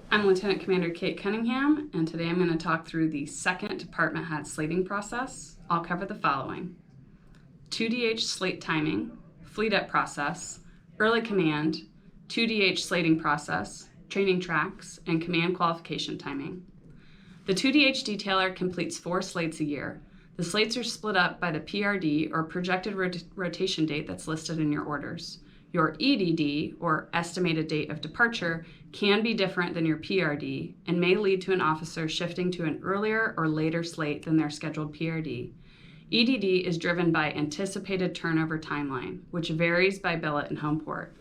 I'm Lieutenant Commander Kate Cunningham, and today I'm going to talk through the second department head slating process. I'll cover the following: 2DH slate timing, fleet up process, early command, 2DH slating process, training tracks, and command qualification timing. The 2DH detailer completes 4 slates a year. The slates are split up by the PRD, or projected rotation date, that's listed in your orders. Your EDD, or estimated date of departure, can be different than your PRD and may lead to an officer shifting to an earlier or later slate than their scheduled PRD. EDD is driven by anticipated turnover timeline, which varies by billet and home port.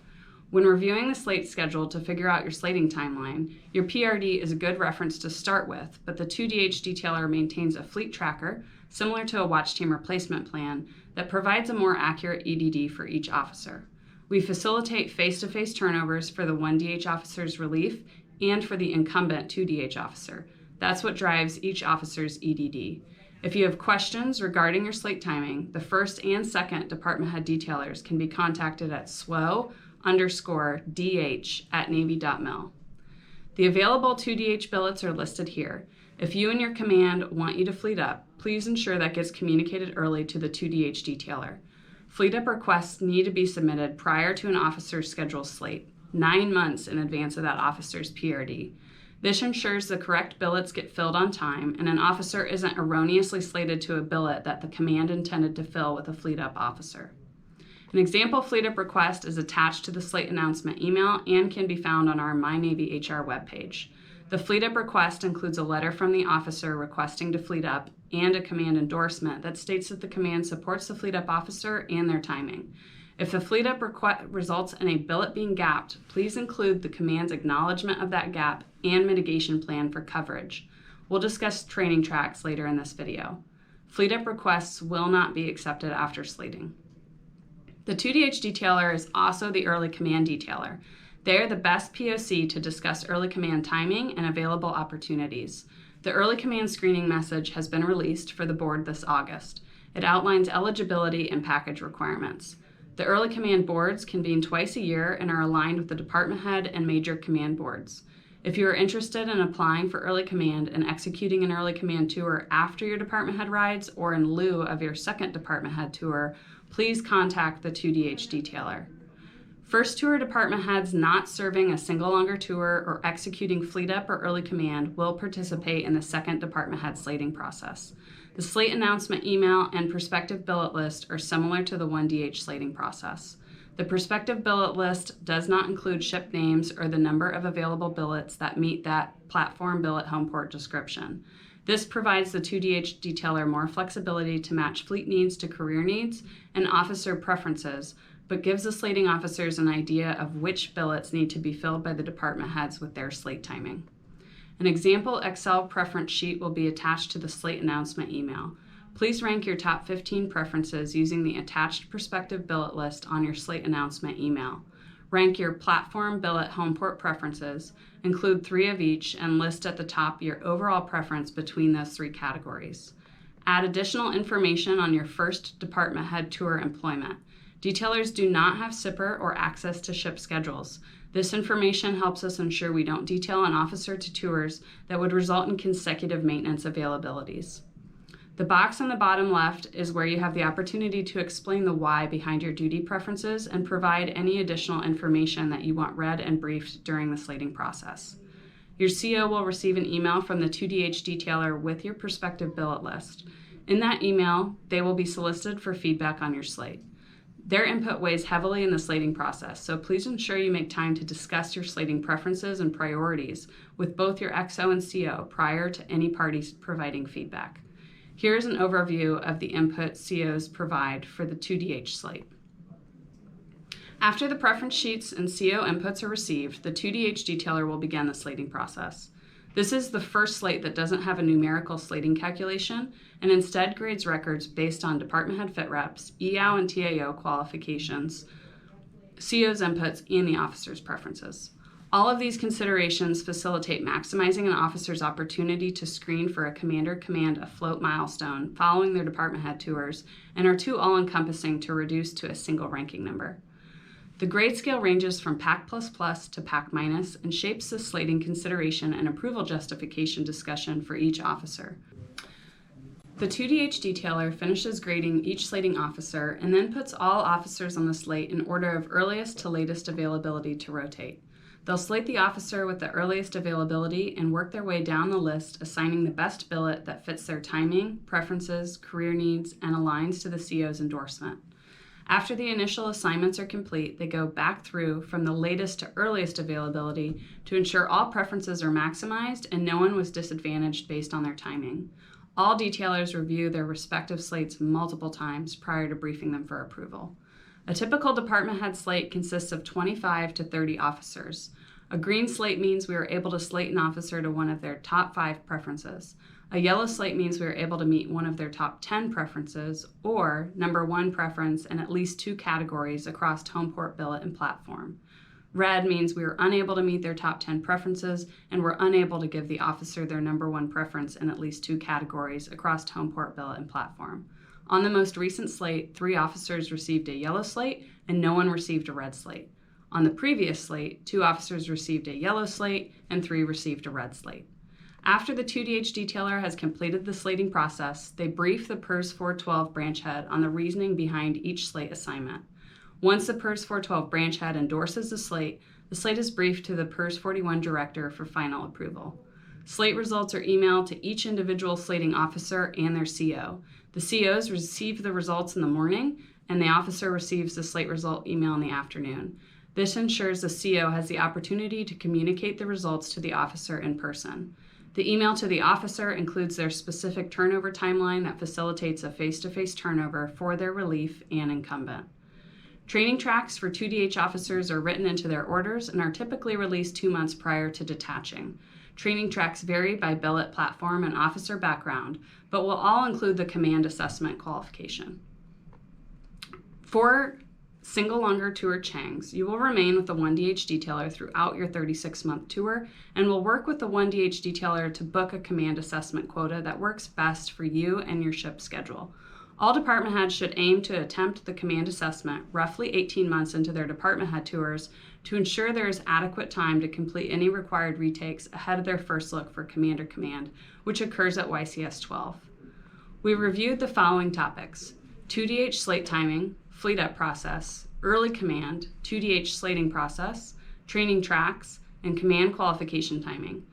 When reviewing the slate schedule to figure out your slating timeline, your PRD is a good reference to start with, but the 2DH detailer maintains a fleet tracker, similar to a watch team replacement plan, that provides a more accurate EDD for each officer. We facilitate face-to-face turnovers for the 1DH officer's relief and for the incumbent 2DH officer. That's what drives each officer's EDD. If you have questions regarding your slate timing, the first and second department head detailers can be contacted at SWO_DH@Navy.mil. The available 2DH billets are listed here. If you and your command want you to fleet up, please ensure that gets communicated early to the 2DH detailer. Fleet up requests need to be submitted prior to an officer's scheduled slate, 9 months in advance of that officer's PRD. This ensures the correct billets get filled on time and an officer isn't erroneously slated to a billet that the command intended to fill with a fleet up officer. An example fleet up request is attached to the slate announcement email and can be found on our My Navy HR webpage. The fleet up request includes a letter from the officer requesting to fleet up and a command endorsement that states that the command supports the fleet up officer and their timing. If the fleet up results in a billet being gapped, please include the command's acknowledgement of that gap and mitigation plan for coverage. We'll discuss training tracks later in this video. Fleet up requests will not be accepted after slating. The 2DH detailer is also the early command detailer. They are the best POC to discuss early command timing and available opportunities. The early command screening message has been released for the board this August. It outlines eligibility and package requirements. The early command boards convene twice a year and are aligned with the department head and major command boards. If you are interested in applying for early command and executing an early command tour after your department head rides or in lieu of your second department head tour, please contact the 2DH detailer. First tour department heads not serving a single longer tour or executing fleet up or early command will participate in the second department head slating process. The slate announcement email and prospective billet list are similar to the 1DH slating process. The prospective billet list does not include ship names or the number of available billets that meet that platform billet home port description. This provides the 2DH detailer more flexibility to match fleet needs to career needs and officer preferences, but gives the slating officers an idea of which billets need to be filled by the department heads with their slate timing. An example Excel preference sheet will be attached to the slate announcement email. Please rank your top 15 preferences using the attached prospective billet list on your slate announcement email. Rank your platform billet home port preferences, include 3 of each, and list at the top your overall preference between those 3 categories. Add additional information on your first department head tour employment. Detailers do not have SIPR or access to ship schedules. This information helps us ensure we don't detail an officer to tours that would result in consecutive maintenance availabilities. The box on the bottom left is where you have the opportunity to explain the why behind your duty preferences and provide any additional information that you want read and briefed during the slating process. Your CO will receive an email from the 2DH detailer with your prospective billet list. In that email, they will be solicited for feedback on your slate. Their input weighs heavily in the slating process, so please ensure you make time to discuss your slating preferences and priorities with both your XO and CO prior to any parties providing feedback. Here's an overview of the input COs provide for the 2DH slate. After the preference sheets and CO inputs are received, the 2DH detailer will begin the slating process. This is the first slate that doesn't have a numerical slating calculation and instead grades records based on department head fit reps, EOW and TAO qualifications, CO's inputs, and the officer's preferences. All of these considerations facilitate maximizing an officer's opportunity to screen for a commander-command afloat milestone following their department head tours and are too all-encompassing to reduce to a single ranking number. The grade scale ranges from PAC++ to PAC- and shapes the slating consideration and approval justification discussion for each officer. The 2DH detailer finishes grading each slating officer and then puts all officers on the slate in order of earliest to latest availability to rotate. They'll slate the officer with the earliest availability and work their way down the list, assigning the best billet that fits their timing, preferences, career needs, and aligns to the CO's endorsement. After the initial assignments are complete, they go back through from the latest to earliest availability to ensure all preferences are maximized and no one was disadvantaged based on their timing. All detailers review their respective slates multiple times prior to briefing them for approval. A typical department head slate consists of 25 to 30 officers. A green slate means we are able to slate an officer to one of their top 5 preferences. A yellow slate means we are able to meet one of their top 10 preferences, or number 1 preference in at least 2 categories across home port, billet, and platform. Red means we were unable to meet their top 10 preferences and were unable to give the officer their number 1 preference in at least 2 categories across home port, billet, and platform. On the most recent slate, 3 officers received a yellow slate and no one received a red slate. On the previous slate, 2 officers received a yellow slate and 3 received a red slate. After the 2DH detailer has completed the slating process, they brief the PERS 412 branch head on the reasoning behind each slate assignment. Once the PERS 412 branch head endorses the slate is briefed to the PERS 41 director for final approval. Slate results are emailed to each individual slating officer and their CO. The COs receive the results in the morning, and the officer receives the slate result email in the afternoon. This ensures the CO has the opportunity to communicate the results to the officer in person. The email to the officer includes their specific turnover timeline that facilitates a face-to-face turnover for their relief and incumbent. Training tracks for 2DH officers are written into their orders and are typically released 2 months prior to detaching. Training tracks vary by billet, platform, and officer background, but will all include the command assessment qualification. For single longer tour Changs, you will remain with the 1DH detailer throughout your 36-month tour and will work with the 1DH detailer to book a command assessment quota that works best for you and your ship schedule. All department heads should aim to attempt the command assessment roughly 18 months into their department head tours to ensure there is adequate time to complete any required retakes ahead of their first look for commander command, which occurs at YCS 12. We reviewed the following topics: 2DH slate timing, fleet up process, early command, 2DH slating process, training tracks, and command qualification timing.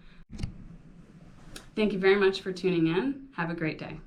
Thank you very much for tuning in. Have a great day.